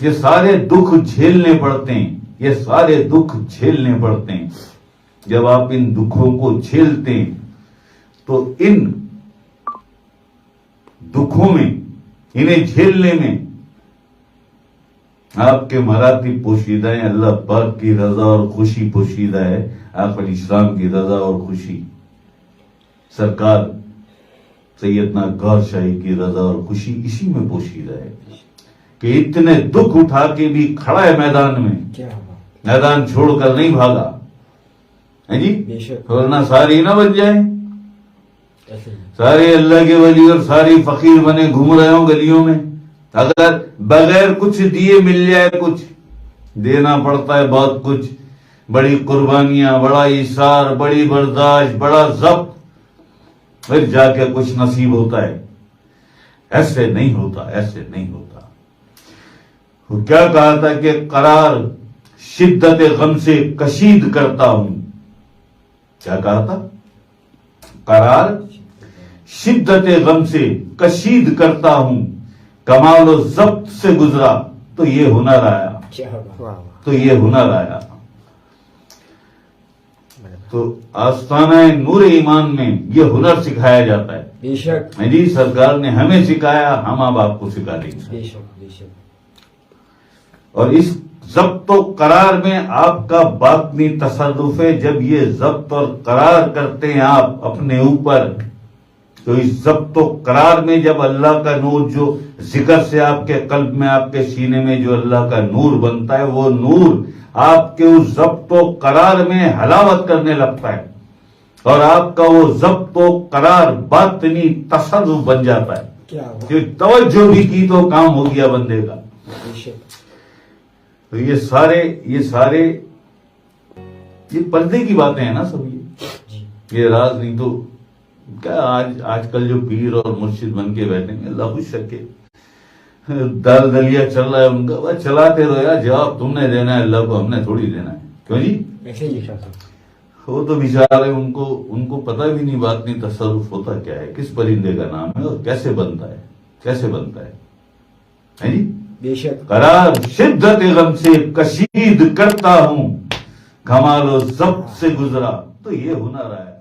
یہ سارے دکھ جھیلنے پڑتے ہیں، یہ سارے دکھ جھیلنے پڑتے ہیں۔ جب آپ ان دکھوں کو جھیلتے ہیں تو ان دکھوں میں، انہیں جھیلنے میں آپ کے مراتب پوشیدہ ہیں، اللہ پاک کی رضا اور خوشی پوشیدہ ہے، آقا الاسلام کی رضا اور خوشی، سرکار سیدنا گور شاہی کی رضا اور خوشی اسی میں پوشیدہ ہے کہ اتنے دکھ اٹھا کے بھی کھڑا ہے میدان میں، میدان چھوڑ کر نہیں بھاگا ہے جی، ورنہ ساری نہ بن جائے، سارے اللہ کے ولی اور ساری فقیر بنے گھوم رہے ہوں گلیوں میں، اگر بغیر کچھ دیے مل جائے، کچھ دینا پڑتا ہے، بہت کچھ، بڑی قربانیاں، بڑا ایثار، بڑی برداشت، بڑا ضبط، پھر جا کے کچھ نصیب ہوتا ہے۔ ایسے نہیں ہوتا، ایسے نہیں ہوتا۔ وہ کیا کہا تھا کہ قرار شدت غم سے کشید کرتا ہوں، کیا کہا تھا؟ قرار شدت غم سے کشید کرتا ہوں، کمال و ضبط سے گزرا تو یہ ہنر آیا، تو یہ ہنر آیا۔ تو آستانہ نور ایمان میں یہ ہنر سکھایا جاتا ہے۔ بے شک جی، سرکار نے ہمیں سکھایا، ہم اب آپ کو سکھا دیں گے۔ بے شک بے شک۔ اور اس ضبط و قرار میں آپ کا باطنی تصرف ہے۔ جب یہ ضبط اور قرار کرتے ہیں آپ اپنے اوپر، تو اس ضبط و قرار میں جب اللہ کا نور، جو ذکر سے آپ کے قلب میں، آپ کے سینے میں جو اللہ کا نور بنتا ہے، وہ نور آپ کے اس ضبط و قرار میں حلاوت کرنے لگتا ہے، اور آپ کا وہ ضبط و قرار باطنی تصرف بن جاتا ہے کہ توجہ بھی کی تو کام ہو گیا بندے کا۔ تو یہ سارے یہ پردے کی باتیں ہیں نا سب، یہ راز نہیں تو کیا آج کل جو پیر اور مرشد بن کے بیٹھیں گے، اللہ خوش رکھے، دال دلیا چل رہا ہے ان کا، بس چلاتے رہو یار، جواب تم نے دینا ہے اللہ کو، ہم نے تھوڑی دینا ہے، کیوں جی؟ وہ تو بیچارے، ان کو پتہ بھی نہیں بات نہیں تصرف ہوتا کیا ہے، کس پرندے کا نام ہے اور کیسے بنتا ہے، کیسے بنتا ہے جی؟ بے شک۔ قرار شدت غم سے کشید کرتا ہوں، کمال و ضبط سے گزرا تو یہ ہنر آیا۔